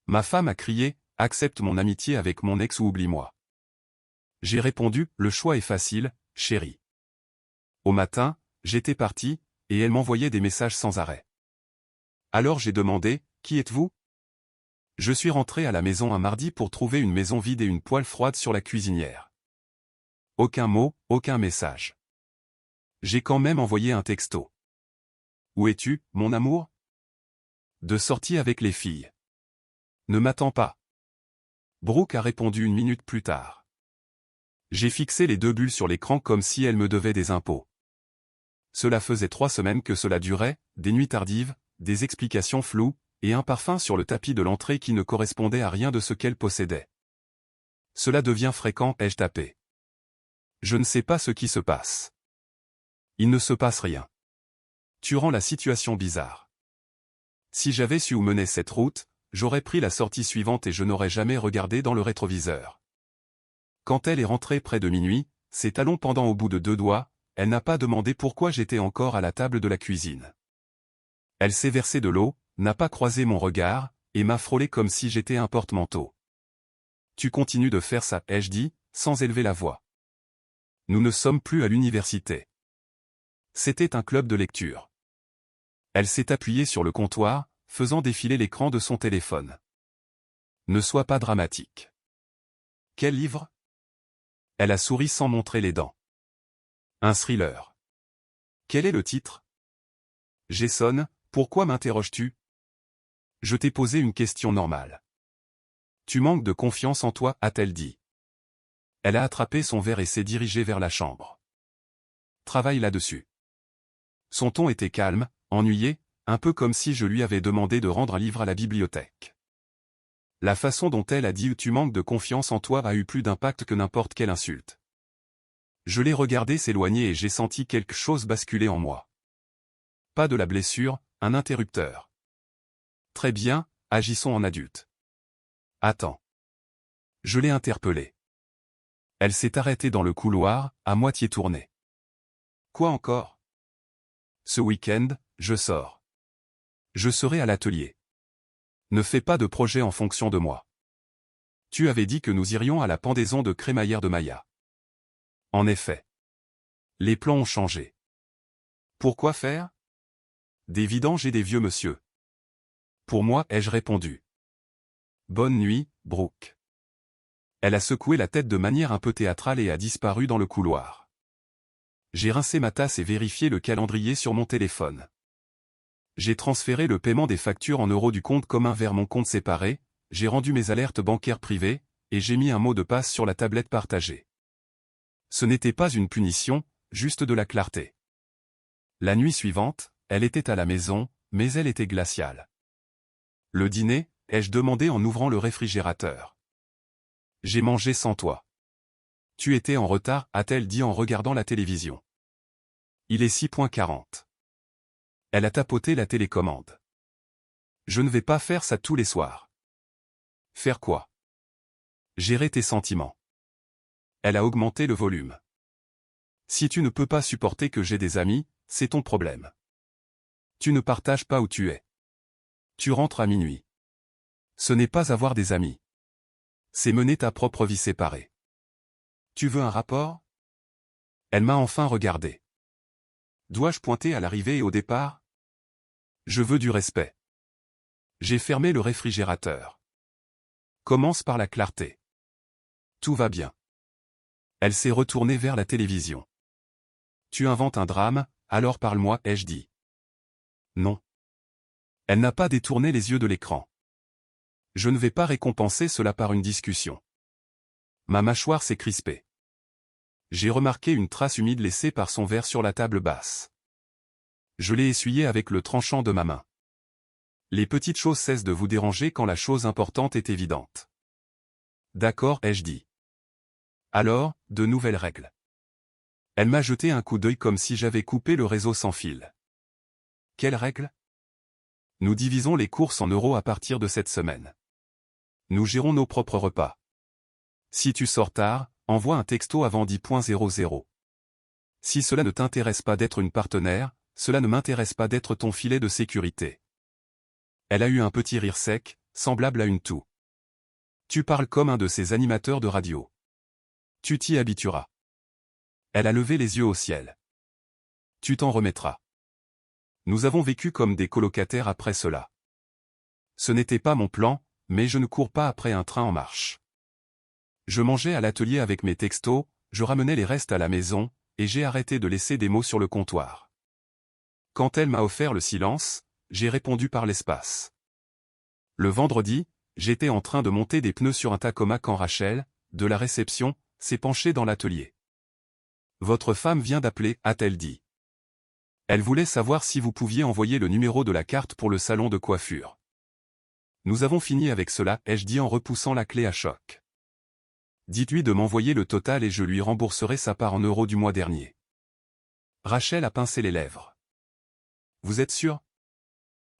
Ma femme a crié, accepte mon amitié avec mon ex ou oublie-moi. J'ai répondu, le choix est facile, chérie. Au matin, j'étais parti, et elle m'envoyait des messages sans arrêt. Alors j'ai demandé, qui êtes-vous? Je suis rentré à la maison un mardi pour trouver une maison vide et une poêle froide sur la cuisinière. Aucun mot, aucun message. J'ai quand même envoyé un texto. Où es-tu, mon amour? De sortie avec les filles. Ne m'attends pas. Brooke a répondu 1 minute plus tard. J'ai fixé les 2 bulles sur l'écran comme si elle me devait des impôts. Cela faisait 3 semaines que cela durait, des nuits tardives, des explications floues, et un parfum sur le tapis de l'entrée qui ne correspondait à rien de ce qu'elle possédait. Cela devient fréquent, ai-je tapé. Je ne sais pas ce qui se passe. Il ne se passe rien. Tu rends la situation bizarre. Si j'avais su où menait cette route, j'aurais pris la sortie suivante et je n'aurais jamais regardé dans le rétroviseur. Quand elle est rentrée près de minuit, ses talons pendant au bout de 2 doigts, elle n'a pas demandé pourquoi j'étais encore à la table de la cuisine. Elle s'est versée de l'eau, n'a pas croisé mon regard, et m'a frôlé comme si j'étais un porte-manteau. Tu continues de faire ça, ai-je dit, sans élever la voix. Nous ne sommes plus à l'université. C'était un club de lecture. Elle s'est appuyée sur le comptoir, faisant défiler l'écran de son téléphone. Ne sois pas dramatique. Quel livre? Elle a souri sans montrer les dents. Un thriller. Quel est le titre? Jason, pourquoi m'interroges-tu? Je t'ai posé une question normale. Tu manques de confiance en toi, a-t-elle dit. Elle a attrapé son verre et s'est dirigée vers la chambre. Travaille là-dessus. Son ton était calme, ennuyé, un peu comme si je lui avais demandé de rendre un livre à la bibliothèque. La façon dont elle a dit « tu manques de confiance en toi » a eu plus d'impact que n'importe quelle insulte. Je l'ai regardé s'éloigner et j'ai senti quelque chose basculer en moi. Pas de la blessure, un interrupteur. Très bien, agissons en adulte. Attends. Je l'ai interpellée. Elle s'est arrêtée dans le couloir, à moitié tournée. Quoi encore? Ce week-end, je sors. Je serai à l'atelier. Ne fais pas de projet en fonction de moi. Tu avais dit que nous irions à la pendaison de crémaillère de Maya. En effet. Les plans ont changé. Pourquoi faire? Des vidanges et des vieux monsieur. Pour moi, ai-je répondu. Bonne nuit, Brooke. Elle a secoué la tête de manière un peu théâtrale et a disparu dans le couloir. J'ai rincé ma tasse et vérifié le calendrier sur mon téléphone. J'ai transféré le paiement des factures en euros du compte commun vers mon compte séparé, j'ai rendu mes alertes bancaires privées, et j'ai mis un mot de passe sur la tablette partagée. Ce n'était pas une punition, juste de la clarté. La nuit suivante, elle était à la maison, mais elle était glaciale. Le dîner, ai-je demandé en ouvrant le réfrigérateur. J'ai mangé sans toi. Tu étais en retard, a-t-elle dit en regardant la télévision. Il est 6h40. Elle a tapoté la télécommande. Je ne vais pas faire ça tous les soirs. Faire quoi? Gérer tes sentiments. Elle a augmenté le volume. Si tu ne peux pas supporter que j'ai des amis, c'est ton problème. Tu ne partages pas où tu es. Tu rentres à minuit. Ce n'est pas avoir des amis. C'est mener ta propre vie séparée. Tu veux un rapport? Elle m'a enfin regardé. Dois-je pointer à l'arrivée et au départ? Je veux du respect. J'ai fermé le réfrigérateur. Commence par la clarté. Tout va bien. Elle s'est retournée vers la télévision. Tu inventes un drame, alors parle-moi, ai-je dit. Non. Elle n'a pas détourné les yeux de l'écran. Je ne vais pas récompenser cela par une discussion. Ma mâchoire s'est crispée. J'ai remarqué une trace humide laissée par son verre sur la table basse. Je l'ai essuyé avec le tranchant de ma main. Les petites choses cessent de vous déranger quand la chose importante est évidente. D'accord, ai-je dit. Alors, de nouvelles règles. Elle m'a jeté un coup d'œil comme si j'avais coupé le réseau sans fil. Quelles règles? Nous divisons les courses en euros à partir de cette semaine. Nous gérons nos propres repas. Si tu sors tard, envoie un texto avant 10.00. Si cela ne t'intéresse pas d'être une partenaire, cela ne m'intéresse pas d'être ton filet de sécurité. Elle a eu un petit rire sec, semblable à une toux. Tu parles comme un de ces animateurs de radio. Tu t'y habitueras. Elle a levé les yeux au ciel. Tu t'en remettras. Nous avons vécu comme des colocataires après cela. Ce n'était pas mon plan, mais je ne cours pas après un train en marche. Je mangeais à l'atelier avec mes textos, je ramenais les restes à la maison, et j'ai arrêté de laisser des mots sur le comptoir. Quand elle m'a offert le silence, j'ai répondu par l'espace. Le vendredi, j'étais en train de monter des pneus sur un Tacoma quand Rachel, de la réception, s'est penchée dans l'atelier. « Votre femme vient d'appeler » a-t-elle dit. Elle voulait savoir si vous pouviez envoyer le numéro de la carte pour le salon de coiffure. Nous avons fini avec cela, ai-je dit en repoussant la clé à choc. Dites-lui de m'envoyer le total et je lui rembourserai sa part en euros du mois dernier. Rachel a pincé les lèvres. Vous êtes sûr?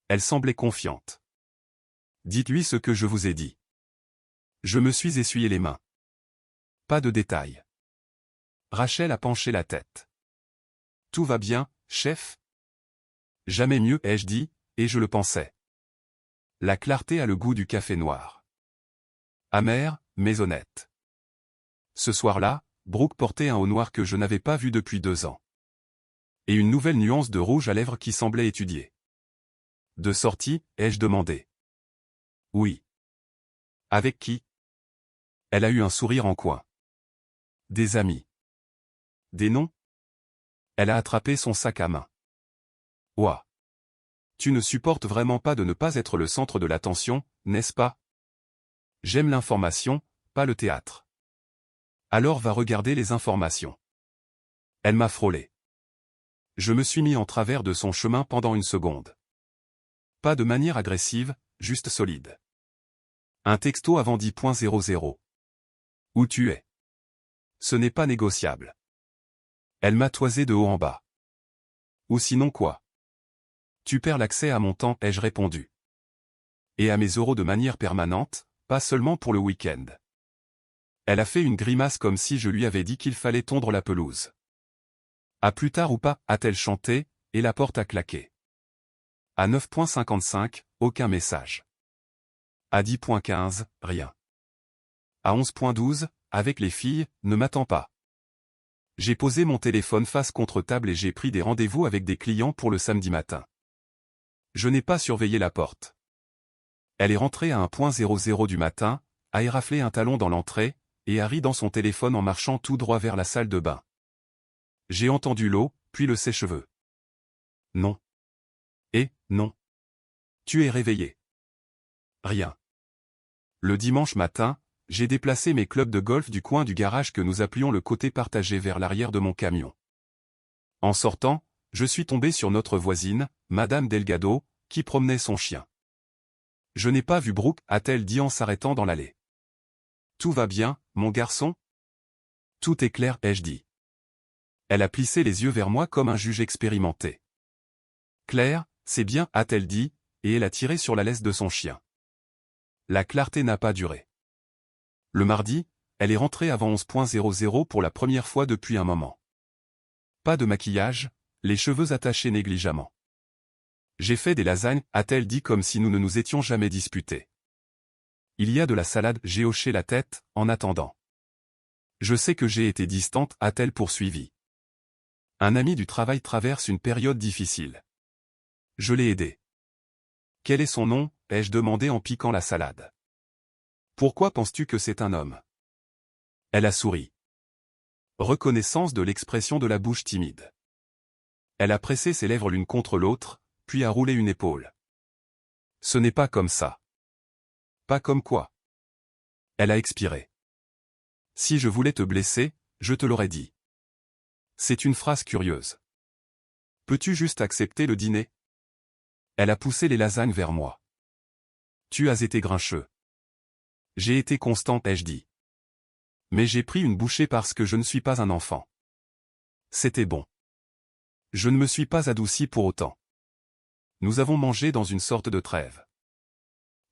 Elle semblait confiante. Dites-lui ce que je vous ai dit. Je me suis essuyé les mains. Pas de détails. Rachel a penché la tête. Tout va bien, chef? Jamais mieux, ai-je dit, et je le pensais. La clarté a le goût du café noir. Amer, mais honnête. Ce soir-là, Brooke portait un haut noir que je n'avais pas vu depuis 2 ans. Et une nouvelle nuance de rouge à lèvres qui semblait étudier. De sortie, ai-je demandé. Oui. Avec qui? Elle a eu un sourire en coin. Des amis. Des noms? Elle a attrapé son sac à main. Ouah. Tu ne supportes vraiment pas de ne pas être le centre de l'attention, n'est-ce pas? J'aime l'information, pas le théâtre. Alors va regarder les informations. Elle m'a frôlé. Je me suis mis en travers de son chemin pendant une seconde. Pas de manière agressive, juste solide. Un texto avant 10.00. Où tu es? Ce n'est pas négociable. Elle m'a toisé de haut en bas. Ou sinon quoi? Tu perds l'accès à mon temps, ai-je répondu. Et à mes euros de manière permanente, pas seulement pour le week-end. Elle a fait une grimace comme si je lui avais dit qu'il fallait tondre la pelouse. À plus tard ou pas, a-t-elle chanté, et la porte a claqué. À 9.55, aucun message. À 10.15, rien. À 11.12, avec les filles, ne m'attends pas. J'ai posé mon téléphone face contre table et j'ai pris des rendez-vous avec des clients pour le samedi matin. Je n'ai pas surveillé la porte. Elle est rentrée à 1.00 du matin, a éraflé un talon dans l'entrée, et a ri dans son téléphone en marchant tout droit vers la salle de bain. J'ai entendu l'eau, puis le sèche-cheveux. Non. Et, non. Tu es réveillé. Rien. Le dimanche matin, j'ai déplacé mes clubs de golf du coin du garage que nous appelions le côté partagé vers l'arrière de mon camion. En sortant, je suis tombé sur notre voisine, Madame Delgado, qui promenait son chien. Je n'ai pas vu Brooke, a-t-elle dit en s'arrêtant dans l'allée. Tout va bien, mon garçon? Tout est clair, ai-je dit. Elle a plissé les yeux vers moi comme un juge expérimenté. Claire, c'est bien, a-t-elle dit, et elle a tiré sur la laisse de son chien. La clarté n'a pas duré. Le mardi, elle est rentrée avant 11.00 pour la première fois depuis un moment. Pas de maquillage, les cheveux attachés négligemment. J'ai fait des lasagnes, a-t-elle dit comme si nous ne nous étions jamais disputés. Il y a de la salade, j'ai hoché la tête, en attendant. Je sais que j'ai été distante, a-t-elle poursuivi. Un ami du travail traverse une période difficile. Je l'ai aidé. Quel est son nom, ai-je demandé en piquant la salade. Pourquoi penses-tu que c'est un homme? Elle a souri. Reconnaissance de l'expression de la bouche timide. Elle a pressé ses lèvres l'une contre l'autre, puis a roulé une épaule. Ce n'est pas comme ça. Pas comme quoi? Elle a expiré. Si je voulais te blesser, je te l'aurais dit. C'est une phrase curieuse. Peux-tu juste accepter le dîner? Elle a poussé les lasagnes vers moi. Tu as été grincheux. J'ai été constante, ai-je dit. Mais j'ai pris une bouchée parce que je ne suis pas un enfant. C'était bon. Je ne me suis pas adoucie pour autant. Nous avons mangé dans une sorte de trêve.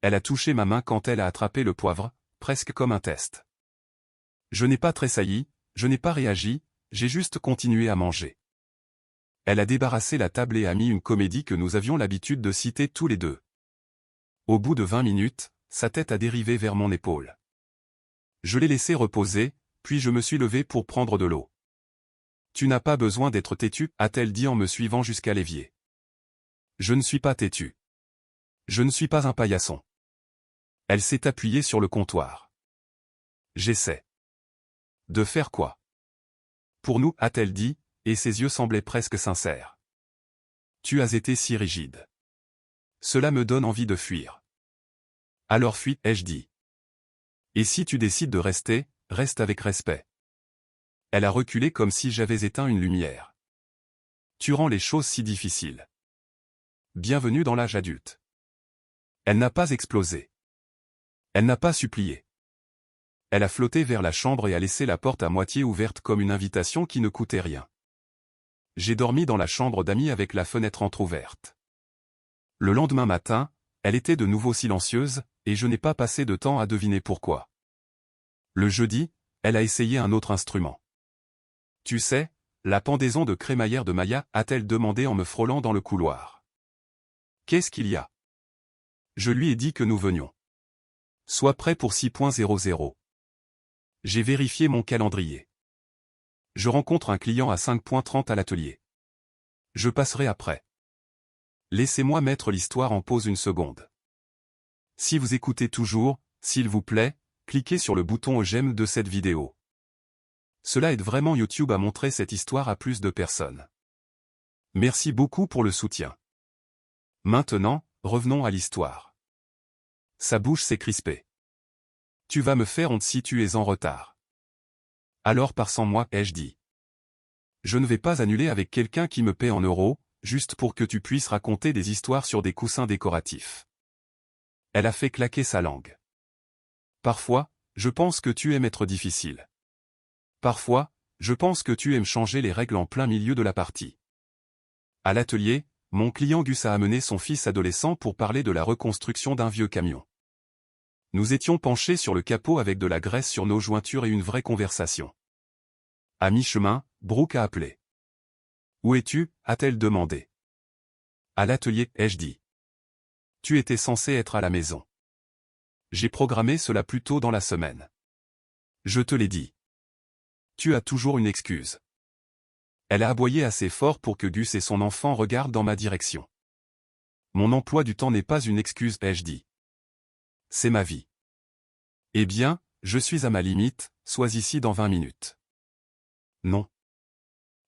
Elle a touché ma main quand elle a attrapé le poivre, presque comme un test. Je n'ai pas tressailli, je n'ai pas réagi, j'ai juste continué à manger. Elle a débarrassé la table et a mis une comédie que nous avions l'habitude de citer tous les deux. Au bout de 20 minutes, sa tête a dérivé vers mon épaule. Je l'ai laissé reposer, puis je me suis levé pour prendre de l'eau. Tu n'as pas besoin d'être têtu, a-t-elle dit en me suivant jusqu'à l'évier. Je ne suis pas têtu. Je ne suis pas un paillasson. Elle s'est appuyée sur le comptoir. J'essaie. De faire quoi? Pour nous, a-t-elle dit, et ses yeux semblaient presque sincères. Tu as été si rigide. Cela me donne envie de fuir. Alors fuis, ai-je dit. Et si tu décides de rester, reste avec respect. Elle a reculé comme si j'avais éteint une lumière. Tu rends les choses si difficiles. Bienvenue dans l'âge adulte. Elle n'a pas explosé. Elle n'a pas supplié. Elle a flotté vers la chambre et a laissé la porte à moitié ouverte comme une invitation qui ne coûtait rien. J'ai dormi dans la chambre d'amis avec la fenêtre entr'ouverte. Le lendemain matin, elle était de nouveau silencieuse, et je n'ai pas passé de temps à deviner pourquoi. Le jeudi, elle a essayé un autre instrument. Tu sais, la pendaison de crémaillère de Maya, a-t-elle demandé en me frôlant dans le couloir. Qu'est-ce qu'il y a? Je lui ai dit que nous venions. Sois prêt pour 6.00. J'ai vérifié mon calendrier. Je rencontre un client à 5.30 à l'atelier. Je passerai après. Laissez-moi mettre l'histoire en pause une seconde. Si vous écoutez toujours, s'il vous plaît, cliquez sur le bouton j'aime de cette vidéo. Cela aide vraiment YouTube à montrer cette histoire à plus de personnes. Merci beaucoup pour le soutien. Maintenant, revenons à l'histoire. Sa bouche s'est crispée. Tu vas me faire honte si tu es en retard. Alors pars sans moi, ai-je dit. Je ne vais pas annuler avec quelqu'un qui me paie en euros, juste pour que tu puisses raconter des histoires sur des coussins décoratifs. Elle a fait claquer sa langue. Parfois, je pense que tu aimes être difficile. Parfois, je pense que tu aimes changer les règles en plein milieu de la partie. À l'atelier, mon client Gus a amené son fils adolescent pour parler de la reconstruction d'un vieux camion. Nous étions penchés sur le capot avec de la graisse sur nos jointures et une vraie conversation. À mi-chemin, Brooke a appelé. Où es-tu? A-t-elle demandé. À l'atelier, ai-je dit. Tu étais censé être à la maison. J'ai programmé cela plus tôt dans la semaine. Je te l'ai dit. Tu as toujours une excuse. Elle a aboyé assez fort pour que Gus et son enfant regardent dans ma direction. Mon emploi du temps n'est pas une excuse, ai-je dit. C'est ma vie. Eh bien, je suis à ma limite, sois ici dans 20 minutes. Non.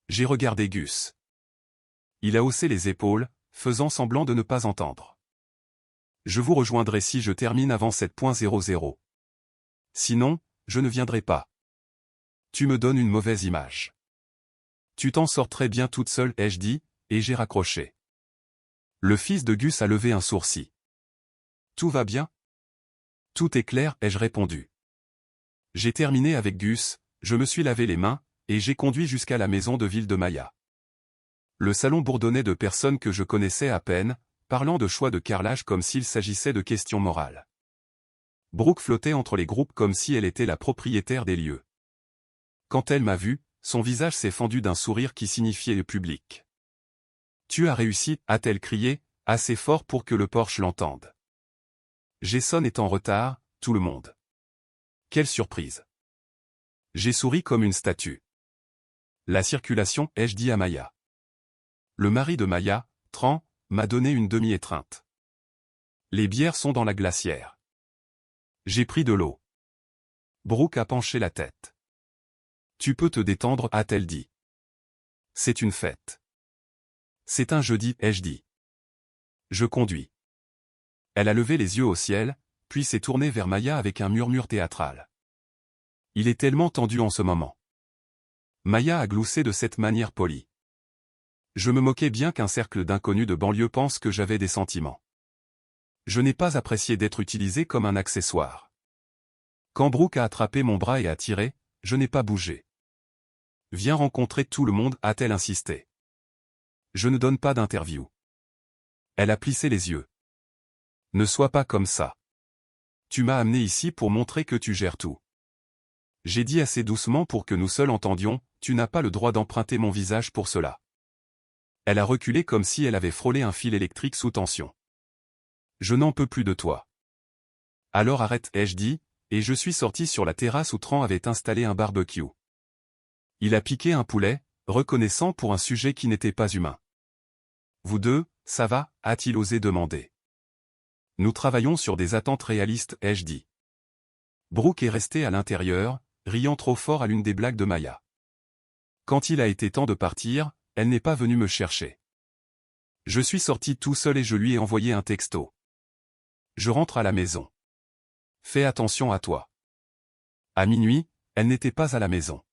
J'ai regardé Gus. Il a haussé les épaules, faisant semblant de ne pas entendre. Je vous rejoindrai si je termine avant 7.00. Sinon, je ne viendrai pas. Tu me donnes une mauvaise image. Tu t'en sors très bien toute seule, ai-je dit, et j'ai raccroché. Le fils de Gus a levé un sourcil. Tout va bien? Tout est clair, ai-je répondu. J'ai terminé avec Gus, je me suis lavé les mains, et j'ai conduit jusqu'à la maison de ville de Maya. Le salon bourdonnait de personnes que je connaissais à peine, parlant de choix de carrelage comme s'il s'agissait de questions morales. Brooke flottait entre les groupes comme si elle était la propriétaire des lieux. Quand elle m'a vu, son visage s'est fendu d'un sourire qui signifiait le public. Tu as réussi, a-t-elle crié, assez fort pour que le Porsche l'entende. Jason est en retard, tout le monde. Quelle surprise. J'ai souri comme une statue. La circulation, ai-je dit à Maya. Le mari de Maya, Tran, m'a donné une demi-étreinte. Les bières sont dans la glacière. J'ai pris de l'eau. Brooke a penché la tête. Tu peux te détendre, a-t-elle dit. C'est une fête. C'est un jeudi, ai-je dit. Je conduis. Elle a levé les yeux au ciel, puis s'est tournée vers Maya avec un murmure théâtral. Il est tellement tendu en ce moment. Maya a gloussé de cette manière polie. Je me moquais bien qu'un cercle d'inconnus de banlieue pense que j'avais des sentiments. Je n'ai pas apprécié d'être utilisé comme un accessoire. Quand Brooke a attrapé mon bras et a tiré, je n'ai pas bougé. Viens rencontrer tout le monde, a-t-elle insisté. Je ne donne pas d'interview. Elle a plissé les yeux. Ne sois pas comme ça. Tu m'as amené ici pour montrer que tu gères tout. J'ai dit assez doucement pour que nous seuls entendions, tu n'as pas le droit d'emprunter mon visage pour cela. Elle a reculé comme si elle avait frôlé un fil électrique sous tension. Je n'en peux plus de toi. Alors arrête, ai-je dit, et je suis sorti sur la terrasse où Tran avait installé un barbecue. Il a piqué un poulet, reconnaissant pour un sujet qui n'était pas humain. Vous deux, ça va, a-t-il osé demander. Nous travaillons sur des attentes réalistes, ai-je dit. Brooke est resté à l'intérieur, riant trop fort à l'une des blagues de Maya. Quand il a été temps de partir, elle n'est pas venue me chercher. Je suis sorti tout seul et je lui ai envoyé un texto. Je rentre à la maison. Fais attention à toi. À minuit, elle n'était pas à la maison.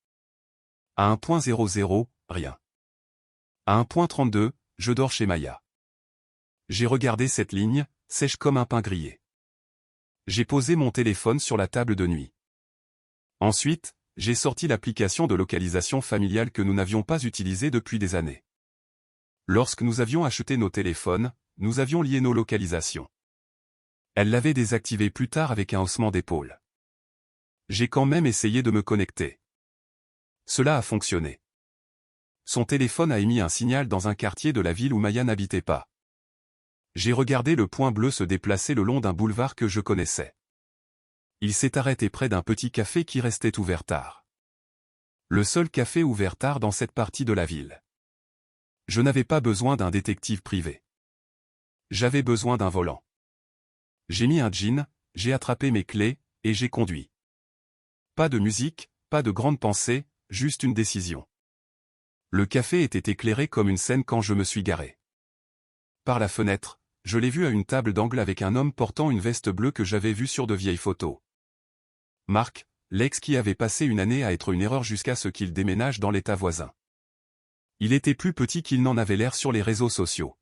À 1.00, rien. À 1.32, je dors chez Maya. J'ai regardé cette ligne, sèche comme un pain grillé. J'ai posé mon téléphone sur la table de nuit. Ensuite, j'ai sorti l'application de localisation familiale que nous n'avions pas utilisée depuis des années. Lorsque nous avions acheté nos téléphones, nous avions lié nos localisations. Elle l'avait désactivée plus tard avec un haussement d'épaule. J'ai quand même essayé de me connecter. Cela a fonctionné. Son téléphone a émis un signal dans un quartier de la ville où Maya n'habitait pas. J'ai regardé le point bleu se déplacer le long d'un boulevard que je connaissais. Il s'est arrêté près d'un petit café qui restait ouvert tard. Le seul café ouvert tard dans cette partie de la ville. Je n'avais pas besoin d'un détective privé. J'avais besoin d'un volant. J'ai mis un jean, j'ai attrapé mes clés, et j'ai conduit. Pas de musique, pas de grande pensée, juste une décision. Le café était éclairé comme une scène quand je me suis garé. Par la fenêtre, je l'ai vu à une table d'angle avec un homme portant une veste bleue que j'avais vue sur de vieilles photos. Marc, l'ex qui avait passé une année à être une erreur jusqu'à ce qu'il déménage dans l'état voisin. Il était plus petit qu'il n'en avait l'air sur les réseaux sociaux.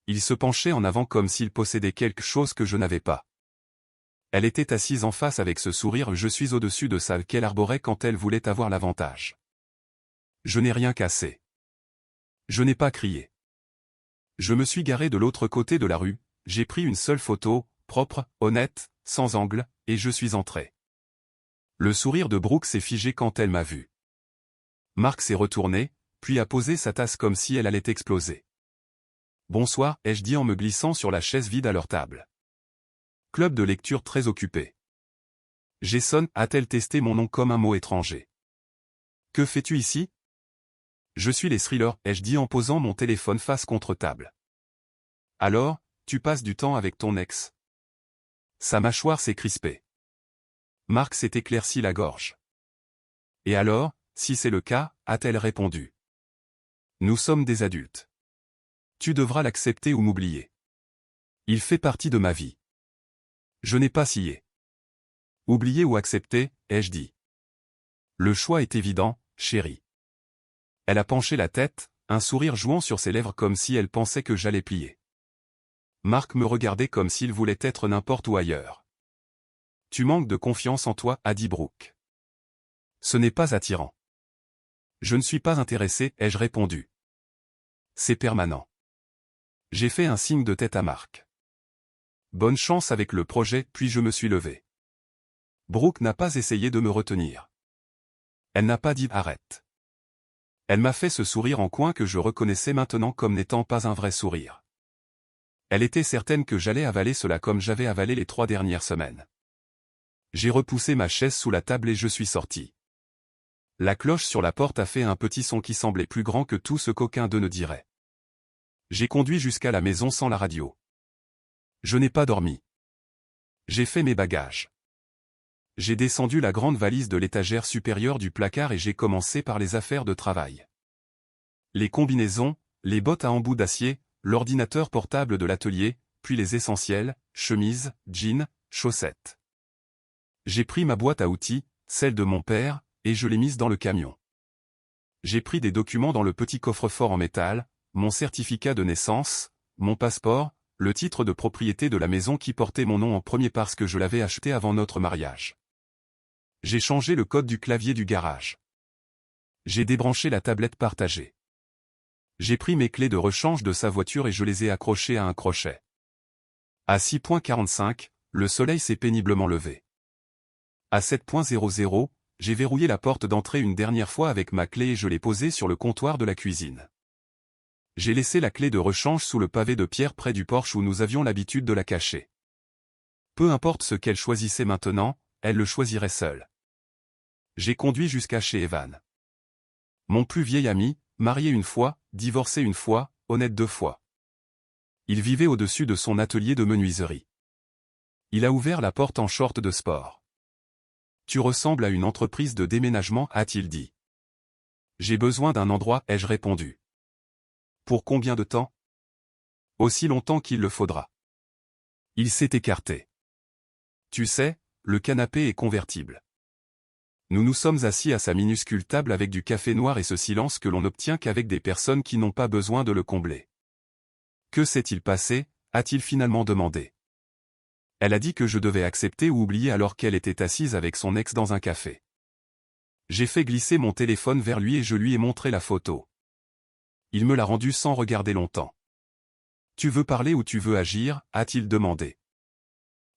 Il se penchait en avant comme s'il possédait quelque chose que je n'avais pas. Elle était assise en face avec ce sourire « je suis au-dessus de ça » qu'elle arborait quand elle voulait avoir l'avantage. Je n'ai rien cassé. Je n'ai pas crié. Je me suis garé de l'autre côté de la rue, j'ai pris une seule photo, propre, honnête, sans angle, et je suis entré. Le sourire de Brooke s'est figé quand elle m'a vu. Marc s'est retourné, puis a posé sa tasse comme si elle allait exploser. Bonsoir, ai-je dit en me glissant sur la chaise vide à leur table. Club de lecture très occupé. Jason, a-t-elle testé mon nom comme un mot étranger. Que fais-tu ici? Je suis les thrillers, ai-je dit en posant mon téléphone face contre table. Alors, tu passes du temps avec ton ex. Sa mâchoire s'est crispée. Marc s'est éclairci la gorge. Et alors, si c'est le cas, a-t-elle répondu. Nous sommes des adultes. Tu devras l'accepter ou m'oublier. Il fait partie de ma vie. Je n'ai pas scié. Oublier ou accepter, ai-je dit. Le choix est évident, chérie. Elle a penché la tête, un sourire jouant sur ses lèvres comme si elle pensait que j'allais plier. Marc me regardait comme s'il voulait être n'importe où ailleurs. Tu manques de confiance en toi, a dit Brooke. Ce n'est pas attirant. Je ne suis pas intéressé, ai-je répondu. C'est permanent. J'ai fait un signe de tête à Marc. Bonne chance avec le projet, puis je me suis levé. Brooke n'a pas essayé de me retenir. Elle n'a pas dit arrête. Elle m'a fait ce sourire en coin que je reconnaissais maintenant comme n'étant pas un vrai sourire. Elle était certaine que j'allais avaler cela comme j'avais avalé les 3 dernières semaines. J'ai repoussé ma chaise sous la table et je suis sorti. La cloche sur la porte a fait un petit son qui semblait plus grand que tout ce qu'aucun d'eux ne dirait. J'ai conduit jusqu'à la maison sans la radio. Je n'ai pas dormi. J'ai fait mes bagages. J'ai descendu la grande valise de l'étagère supérieure du placard et j'ai commencé par les affaires de travail. Les combinaisons, les bottes à embout d'acier, l'ordinateur portable de l'atelier, puis les essentiels, chemises, jeans, chaussettes. J'ai pris ma boîte à outils, celle de mon père, et je l'ai mise dans le camion. J'ai pris des documents dans le petit coffre-fort en métal, mon certificat de naissance, mon passeport, le titre de propriété de la maison qui portait mon nom en premier parce que je l'avais acheté avant notre mariage. J'ai changé le code du clavier du garage. J'ai débranché la tablette partagée. J'ai pris mes clés de rechange de sa voiture et je les ai accrochées à un crochet. À 6.45, le soleil s'est péniblement levé. À 7.00, j'ai verrouillé la porte d'entrée une dernière fois avec ma clé et je l'ai posée sur le comptoir de la cuisine. J'ai laissé la clé de rechange sous le pavé de pierre près du porche où nous avions l'habitude de la cacher. Peu importe ce qu'elle choisissait maintenant, elle le choisirait seule. J'ai conduit jusqu'à chez Evan. Mon plus vieil ami, marié une fois, divorcé une fois, honnête 2 fois. Il vivait au-dessus de son atelier de menuiserie. Il a ouvert la porte en short de sport. Tu ressembles à une entreprise de déménagement, a-t-il dit. J'ai besoin d'un endroit, ai-je répondu. Pour combien de temps? Aussi longtemps qu'il le faudra. Il s'est écarté. Tu sais, le canapé est convertible. Nous nous sommes assis à sa minuscule table avec du café noir et ce silence que l'on n'obtient qu'avec des personnes qui n'ont pas besoin de le combler. Que s'est-il passé, a-t-il finalement demandé. Elle a dit que je devais accepter ou oublier alors qu'elle était assise avec son ex dans un café. J'ai fait glisser mon téléphone vers lui et je lui ai montré la photo. Il me l'a rendue sans regarder longtemps. Tu veux parler ou tu veux agir, a-t-il demandé.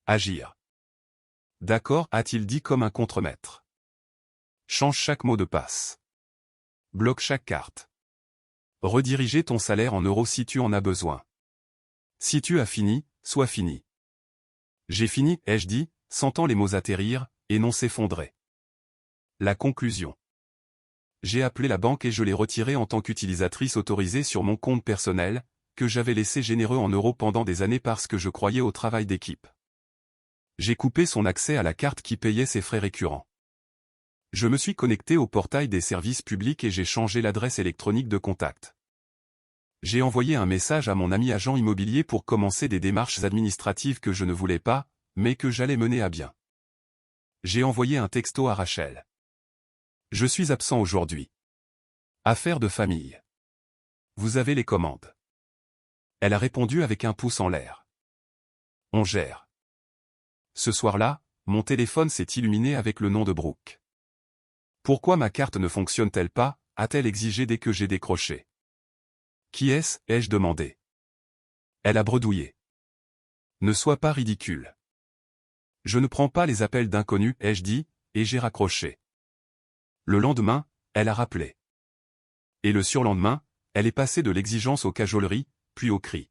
Agir. D'accord, a-t-il dit comme un contremaître. Change chaque mot de passe. Bloque chaque carte. Rediriger ton salaire en euros si tu en as besoin. Si tu as fini, sois fini. J'ai fini, ai-je dit, sentant les mots atterrir, et non s'effondrer. La conclusion. J'ai appelé la banque et je l'ai retirée en tant qu'utilisatrice autorisée sur mon compte personnel, que j'avais laissé généreux en euros pendant des années parce que je croyais au travail d'équipe. J'ai coupé son accès à la carte qui payait ses frais récurrents. Je me suis connecté au portail des services publics et j'ai changé l'adresse électronique de contact. J'ai envoyé un message à mon ami agent immobilier pour commencer des démarches administratives que je ne voulais pas, mais que j'allais mener à bien. J'ai envoyé un texto à Rachel. Je suis absent aujourd'hui. Affaire de famille. Vous avez les commandes. Elle a répondu avec un pouce en l'air. On gère. Ce soir-là, mon téléphone s'est illuminé avec le nom de Brooke. Pourquoi ma carte ne fonctionne-t-elle pas, a-t-elle exigé dès que j'ai décroché. Qui est-ce, ai-je demandé. Elle a bredouillé. Ne sois pas ridicule. Je ne prends pas les appels d'inconnus, ai-je dit, et j'ai raccroché. Le lendemain, elle a rappelé. Et le surlendemain, elle est passée de l'exigence aux cajoleries, puis aux cris.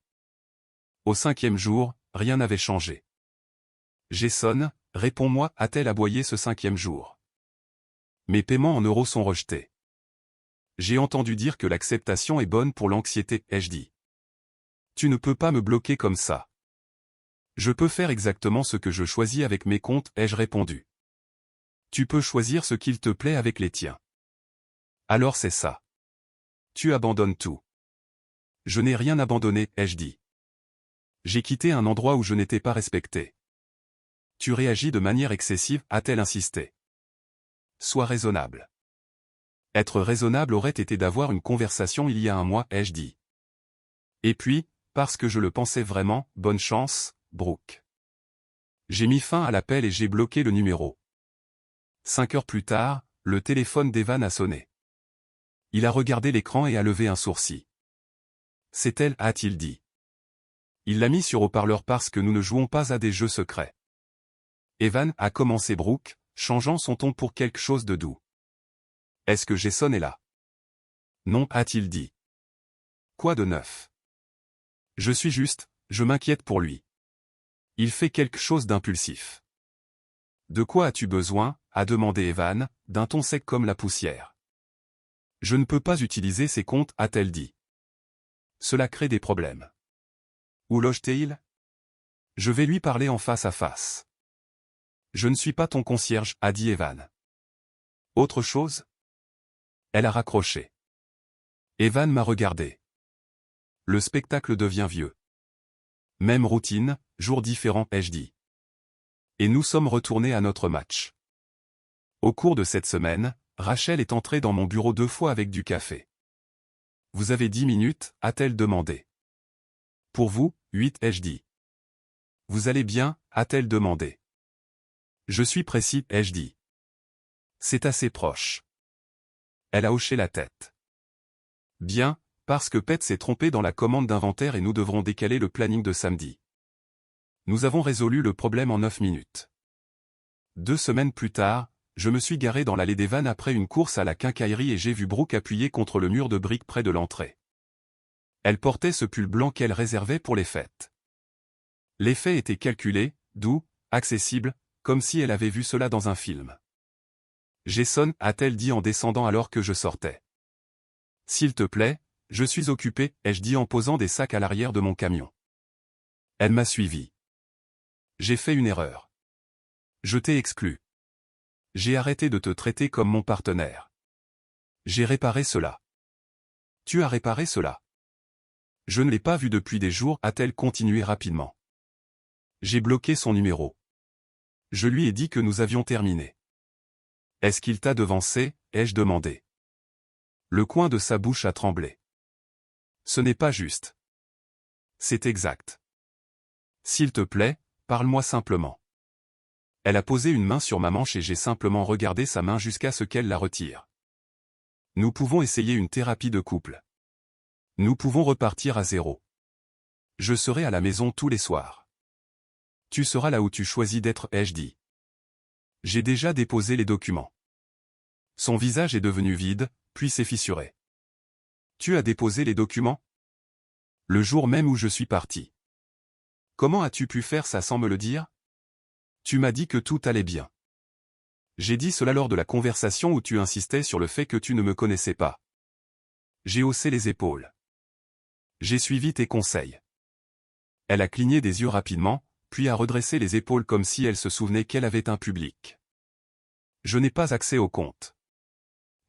Au 5e jour, rien n'avait changé. Jason, réponds-moi, a-t-elle aboyé ce 5e jour. Mes paiements en euros sont rejetés. J'ai entendu dire que l'acceptation est bonne pour l'anxiété, ai-je dit. Tu ne peux pas me bloquer comme ça. Je peux faire exactement ce que je choisis avec mes comptes, ai-je répondu. Tu peux choisir ce qu'il te plaît avec les tiens. Alors c'est ça. Tu abandonnes tout. Je n'ai rien abandonné, ai-je dit. J'ai quitté un endroit où je n'étais pas respecté. Tu réagis de manière excessive, a-t-elle insisté. Sois raisonnable. Être raisonnable aurait été d'avoir une conversation il y a un mois, ai-je dit. Et puis, parce que je le pensais vraiment, bonne chance, Brooke. J'ai mis fin à l'appel et j'ai bloqué le numéro. 5 heures plus tard, le téléphone d'Evan a sonné. Il a regardé l'écran et a levé un sourcil. C'est elle, a-t-il dit. Il l'a mis sur haut-parleur parce que nous ne jouons pas à des jeux secrets. Evan, a commencé Brooke, changeant son ton pour quelque chose de doux. Est-ce que Jason est là? Non, a-t-il dit. Quoi de neuf? Je m'inquiète pour lui. Il fait quelque chose d'impulsif. De quoi as-tu besoin, a demandé Evan, d'un ton sec comme la poussière. Je ne peux pas utiliser ses comptes, a-t-elle dit. Cela crée des problèmes. Où loge-t-il? Je vais lui parler en face à face. Je ne suis pas ton concierge, a dit Evan. Autre chose? Elle a raccroché. Evan m'a regardé. Le spectacle devient vieux. Même routine, jour différent, ai-je dit. Et nous sommes retournés à notre match. Au cours de cette semaine, Rachel est entrée dans mon bureau 2 fois avec du café. Vous avez 10 minutes, a-t-elle demandé. Pour vous, 8, ai-je dit. Vous allez bien, a-t-elle demandé. Je suis précis, ai-je dit. C'est assez proche. Elle a hoché la tête. Bien, parce que Pet s'est trompé dans la commande d'inventaire et nous devrons décaler le planning de samedi. Nous avons résolu le problème en 9 minutes. 2 semaines plus tard, je me suis garé dans l'allée d'Evan après une course à la quincaillerie et j'ai vu Brooke appuyée contre le mur de briques près de l'entrée. Elle portait ce pull blanc qu'elle réservait pour les fêtes. L'effet était calculé, doux, accessible, comme si elle avait vu cela dans un film. Jason, a-t-elle dit en descendant alors que je sortais. S'il te plaît, je suis occupé, ai-je dit en posant des sacs à l'arrière de mon camion. Elle m'a suivi. J'ai fait une erreur. Je t'ai exclu. J'ai arrêté de te traiter comme mon partenaire. J'ai réparé cela. Tu as réparé cela. Je ne l'ai pas vu depuis des jours, a-t-elle continué rapidement. J'ai bloqué son numéro. Je lui ai dit que nous avions terminé. Est-ce qu'il t'a devancé, ai-je demandé. Le coin de sa bouche a tremblé. Ce n'est pas juste. C'est exact. S'il te plaît, parle-moi simplement. Elle a posé une main sur ma manche et j'ai simplement regardé sa main jusqu'à ce qu'elle la retire. Nous pouvons essayer une thérapie de couple. Nous pouvons repartir à zéro. Je serai à la maison tous les soirs. Tu seras là où tu choisis d'être, ai-je dit. J'ai déjà déposé les documents. Son visage est devenu vide, puis s'est fissuré. Tu as déposé les documents? Le jour même où je suis parti. Comment as-tu pu faire ça sans me le dire? Tu m'as dit que tout allait bien. J'ai dit cela lors de la conversation où tu insistais sur le fait que tu ne me connaissais pas. J'ai haussé les épaules. J'ai suivi tes conseils. Elle a cligné des yeux rapidement, puis a redressé les épaules comme si elle se souvenait qu'elle avait un public. Je n'ai pas accès au compte.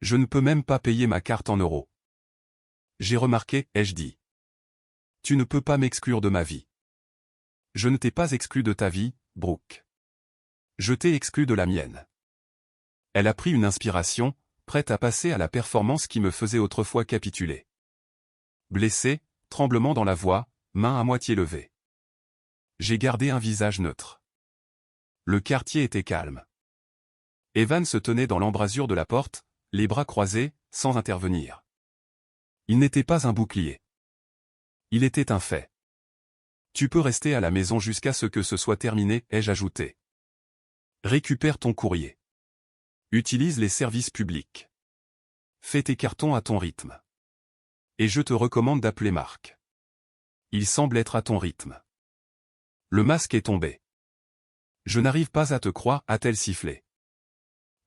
Je ne peux même pas payer ma carte en euros. J'ai remarqué, ai-je dit. Tu ne peux pas m'exclure de ma vie. Je ne t'ai pas exclu de ta vie, Brooke. Je t'ai exclu de la mienne. Elle a pris une inspiration, prête à passer à la performance qui me faisait autrefois capituler. Blessé, tremblement dans la voix, main à moitié levée. J'ai gardé un visage neutre. Le quartier était calme. Evan se tenait dans l'embrasure de la porte, les bras croisés, sans intervenir. Il n'était pas un bouclier. Il était un fait. Tu peux rester à la maison jusqu'à ce que ce soit terminé, ai-je ajouté. Récupère ton courrier. Utilise les services publics. Fais tes cartons à ton rythme. Et je te recommande d'appeler Marc. Il semble être à ton rythme. Le masque est tombé. Je n'arrive pas à te croire, a-t-elle sifflé.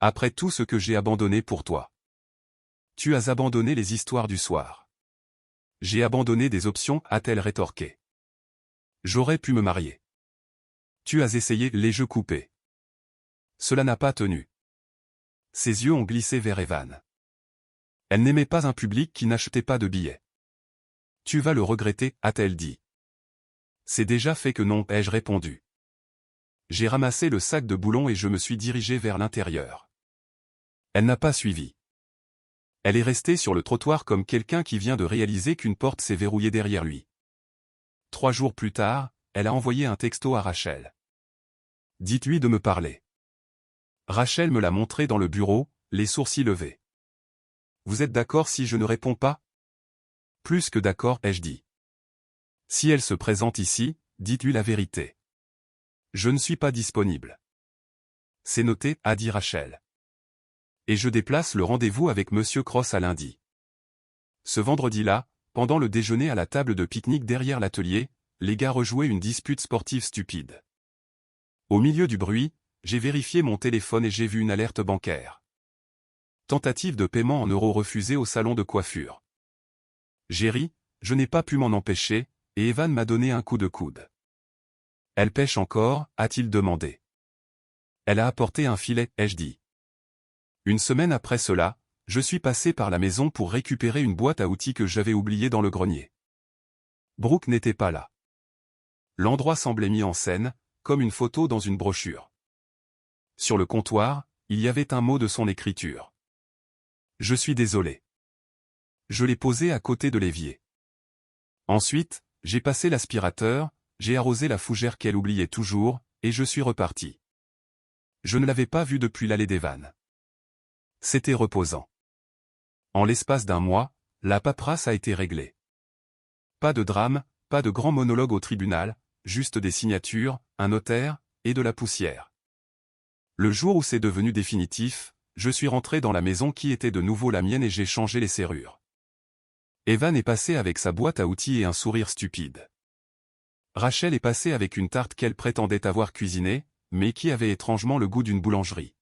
Après tout ce que j'ai abandonné pour toi. Tu as abandonné les histoires du soir. J'ai abandonné des options, a-t-elle rétorqué. J'aurais pu me marier. Tu as essayé les jeux coupés. Cela n'a pas tenu. Ses yeux ont glissé vers Evan. Elle n'aimait pas un public qui n'achetait pas de billets. Tu vas le regretter, a-t-elle dit. C'est déjà fait que non, ai-je répondu. J'ai ramassé le sac de boulons et je me suis dirigé vers l'intérieur. Elle n'a pas suivi. Elle est restée sur le trottoir comme quelqu'un qui vient de réaliser qu'une porte s'est verrouillée derrière lui. 3 jours plus tard, elle a envoyé un texto à Rachel. Dites-lui de me parler. Rachel me l'a montré dans le bureau, les sourcils levés. Vous êtes d'accord si je ne réponds pas? Plus que d'accord, ai-je dit. Si elle se présente ici, dites-lui la vérité. Je ne suis pas disponible. C'est noté, a dit Rachel. Et je déplace le rendez-vous avec Monsieur Cross à lundi. Ce vendredi-là, pendant le déjeuner à la table de pique-nique derrière l'atelier, les gars rejouaient une dispute sportive stupide. Au milieu du bruit, j'ai vérifié mon téléphone et j'ai vu une alerte bancaire. Tentative de paiement en euros refusée au salon de coiffure. J'ai ri, je n'ai pas pu m'en empêcher, et Evan m'a donné un coup de coude. Elle pêche encore, a-t-il demandé. Elle a apporté un filet, ai-je dit. Une semaine après cela, je suis passé par la maison pour récupérer une boîte à outils que j'avais oubliée dans le grenier. Brooke n'était pas là. L'endroit semblait mis en scène, comme une photo dans une brochure. Sur le comptoir, il y avait un mot de son écriture. Je suis désolé. Je l'ai posé à côté de l'évier. Ensuite, j'ai passé l'aspirateur, j'ai arrosé la fougère qu'elle oubliait toujours, et je suis reparti. Je ne l'avais pas vue depuis l'allée d'Evan. C'était reposant. En l'espace d'un mois, la paperasse a été réglée. Pas de drame, pas de grand monologue au tribunal, juste des signatures, un notaire, et de la poussière. Le jour où c'est devenu définitif, je suis rentré dans la maison qui était de nouveau la mienne et j'ai changé les serrures. Evan est passé avec sa boîte à outils et un sourire stupide. Rachel est passée avec une tarte qu'elle prétendait avoir cuisinée, mais qui avait étrangement le goût d'une boulangerie.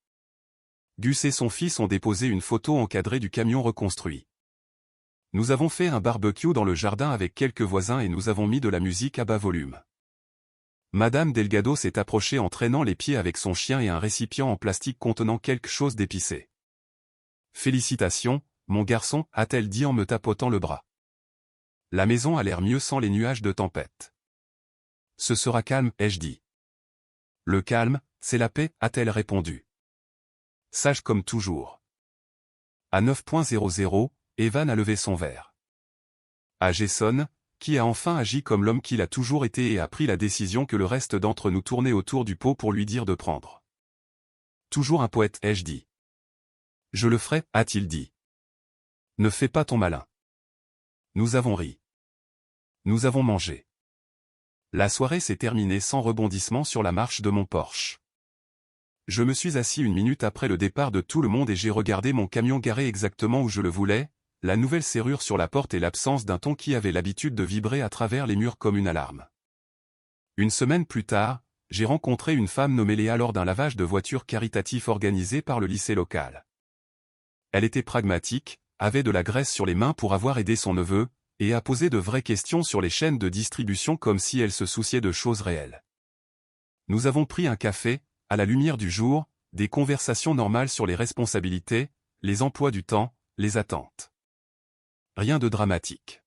Gus et son fils ont déposé une photo encadrée du camion reconstruit. Nous avons fait un barbecue dans le jardin avec quelques voisins et nous avons mis de la musique à bas volume. Madame Delgado s'est approchée en traînant les pieds avec son chien et un récipient en plastique contenant quelque chose d'épicé. Félicitations, mon garçon, a-t-elle dit en me tapotant le bras. La maison a l'air mieux sans les nuages de tempête. Ce sera calme, ai-je dit. Le calme, c'est la paix, a-t-elle répondu. Sage comme toujours. À 9.00, Evan a levé son verre. À Jason, qui a enfin agi comme l'homme qu'il a toujours été et a pris la décision que le reste d'entre nous tournait autour du pot pour lui dire de prendre. Toujours un poète, ai-je dit. Je le ferai, a-t-il dit. Ne fais pas ton malin. Nous avons ri. Nous avons mangé. La soirée s'est terminée sans rebondissement sur la marche de mon Porsche. Je me suis assis une minute après le départ de tout le monde et j'ai regardé mon camion garé exactement où je le voulais, la nouvelle serrure sur la porte et l'absence d'un ton qui avait l'habitude de vibrer à travers les murs comme une alarme. Une semaine plus tard, j'ai rencontré une femme nommée Léa lors d'un lavage de voitures caritatif organisé par le lycée local. Elle était pragmatique, avait de la graisse sur les mains pour avoir aidé son neveu, et a posé de vraies questions sur les chaînes de distribution comme si elle se souciait de choses réelles. Nous avons pris un café, à la lumière du jour, des conversations normales sur les responsabilités, les emplois du temps, les attentes. Rien de dramatique.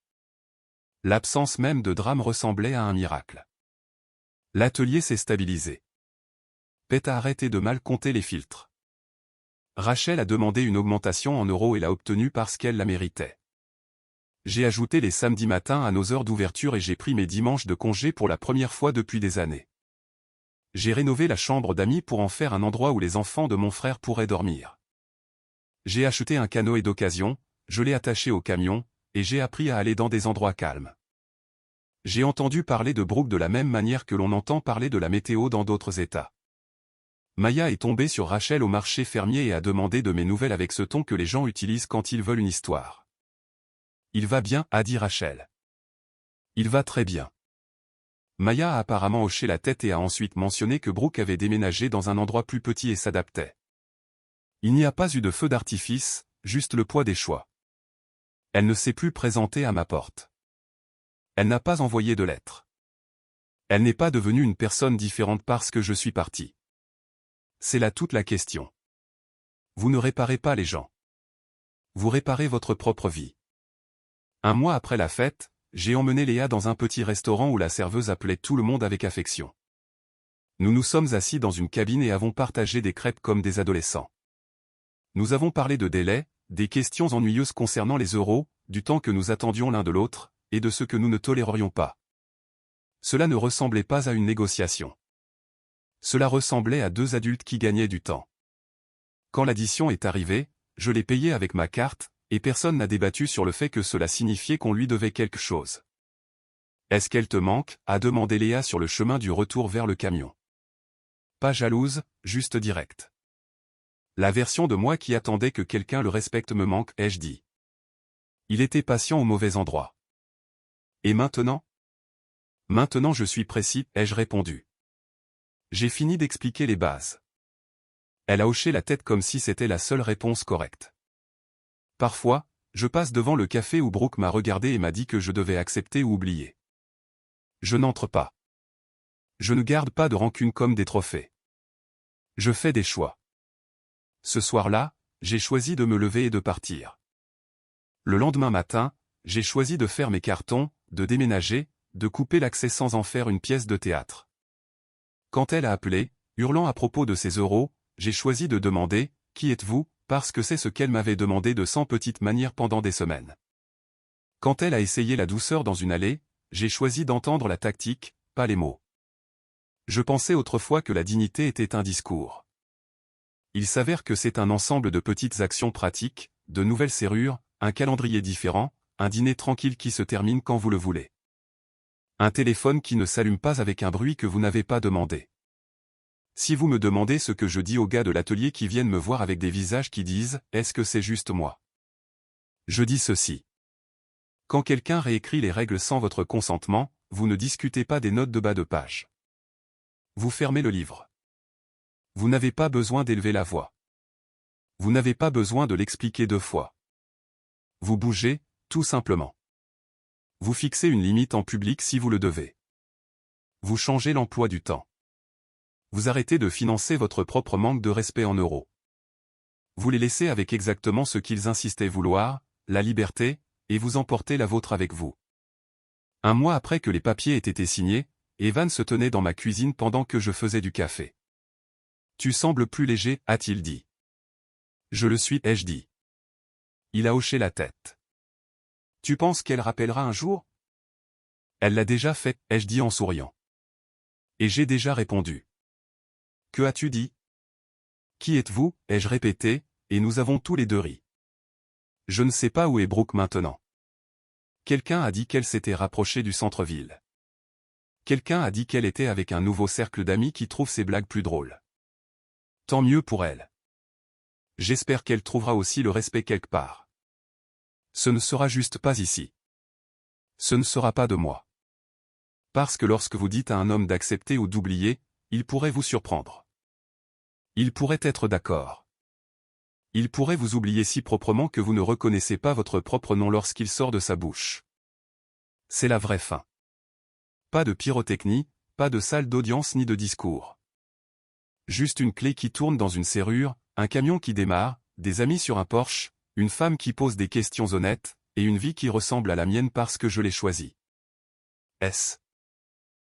L'absence même de drame ressemblait à un miracle. L'atelier s'est stabilisé. Pete a arrêté de mal compter les filtres. Rachel a demandé une augmentation en euros et l'a obtenue parce qu'elle la méritait. J'ai ajouté les samedis matins à nos heures d'ouverture et j'ai pris mes dimanches de congé pour la première fois depuis des années. J'ai rénové la chambre d'amis pour en faire un endroit où les enfants de mon frère pourraient dormir. J'ai acheté un canoë d'occasion, je l'ai attaché au camion, et j'ai appris à aller dans des endroits calmes. J'ai entendu parler de Brooke de la même manière que l'on entend parler de la météo dans d'autres États. Maya est tombée sur Rachel au marché fermier et a demandé de mes nouvelles avec ce ton que les gens utilisent quand ils veulent une histoire. Il va bien, a dit Rachel. Il va très bien. Maya a apparemment hoché la tête et a ensuite mentionné que Brooke avait déménagé dans un endroit plus petit et s'adaptait. Il n'y a pas eu de feu d'artifice, juste le poids des choix. Elle ne s'est plus présentée à ma porte. Elle n'a pas envoyé de lettre. Elle n'est pas devenue une personne différente parce que je suis parti. C'est là toute la question. Vous ne réparez pas les gens. Vous réparez votre propre vie. Un mois après la fête, j'ai emmené Léa dans un petit restaurant où la serveuse appelait tout le monde avec affection. Nous nous sommes assis dans une cabine et avons partagé des crêpes comme des adolescents. Nous avons parlé de délais, des questions ennuyeuses concernant les euros, du temps que nous attendions l'un de l'autre, et de ce que nous ne tolérerions pas. Cela ne ressemblait pas à une négociation. Cela ressemblait à deux adultes qui gagnaient du temps. Quand l'addition est arrivée, je l'ai payé avec ma carte, et personne n'a débattu sur le fait que cela signifiait qu'on lui devait quelque chose. Est-ce qu'elle te manque, a demandé Léa sur le chemin du retour vers le camion. Pas jalouse, juste directe. La version de moi qui attendait que quelqu'un le respecte me manque, ai-je dit. Il était patient au mauvais endroit. Et maintenant? Maintenant je suis précis, ai-je répondu. J'ai fini d'expliquer les bases. Elle a hoché la tête comme si c'était la seule réponse correcte. Parfois, je passe devant le café où Brooke m'a regardé et m'a dit que je devais accepter ou oublier. Je n'entre pas. Je ne garde pas de rancune comme des trophées. Je fais des choix. Ce soir-là, j'ai choisi de me lever et de partir. Le lendemain matin, j'ai choisi de faire mes cartons, de déménager, de couper l'accès sans en faire une pièce de théâtre. Quand elle a appelé, hurlant à propos de ses euros, j'ai choisi de demander « Qui êtes-vous ?» parce que c'est ce qu'elle m'avait demandé de 100 petites manières pendant des semaines. Quand elle a essayé la douceur dans une allée, j'ai choisi d'entendre la tactique, pas les mots. Je pensais autrefois que la dignité était un discours. Il s'avère que c'est un ensemble de petites actions pratiques, de nouvelles serrures, un calendrier différent, un dîner tranquille qui se termine quand vous le voulez. Un téléphone qui ne s'allume pas avec un bruit que vous n'avez pas demandé. Si vous me demandez ce que je dis aux gars de l'atelier qui viennent me voir avec des visages qui disent « Est-ce que c'est juste moi ?» Je dis ceci. Quand quelqu'un réécrit les règles sans votre consentement, vous ne discutez pas des notes de bas de page. Vous fermez le livre. Vous n'avez pas besoin d'élever la voix. Vous n'avez pas besoin de l'expliquer 2 fois. Vous bougez, tout simplement. Vous fixez une limite en public si vous le devez. Vous changez l'emploi du temps. Vous arrêtez de financer votre propre manque de respect en euros. Vous les laissez avec exactement ce qu'ils insistaient vouloir, la liberté, et vous emportez la vôtre avec vous. Un mois après que les papiers aient été signés, Evan se tenait dans ma cuisine pendant que je faisais du café. « Tu sembles plus léger, a-t-il dit. »« Je le suis, ai-je dit. » Il a hoché la tête. « Tu penses qu'elle rappellera un jour ?»« Elle l'a déjà fait, ai-je dit en souriant. »« Et j'ai déjà répondu. »« Que as-tu dit ?»« Qui êtes-vous » ai-je répété, et nous avons tous les deux ri. Je ne sais pas où est Brooke maintenant. Quelqu'un a dit qu'elle s'était rapprochée du centre-ville. Quelqu'un a dit qu'elle était avec un nouveau cercle d'amis qui trouve ses blagues plus drôles. Tant mieux pour elle. J'espère qu'elle trouvera aussi le respect quelque part. Ce ne sera juste pas ici. Ce ne sera pas de moi. Parce que lorsque vous dites à un homme d'accepter ou d'oublier, il pourrait vous surprendre. Il pourrait être d'accord. Il pourrait vous oublier si proprement que vous ne reconnaissez pas votre propre nom lorsqu'il sort de sa bouche. C'est la vraie fin. Pas de pyrotechnie, pas de salle d'audience ni de discours. Juste une clé qui tourne dans une serrure, un camion qui démarre, des amis sur un Porsche, une femme qui pose des questions honnêtes, et une vie qui ressemble à la mienne parce que je l'ai choisie. S.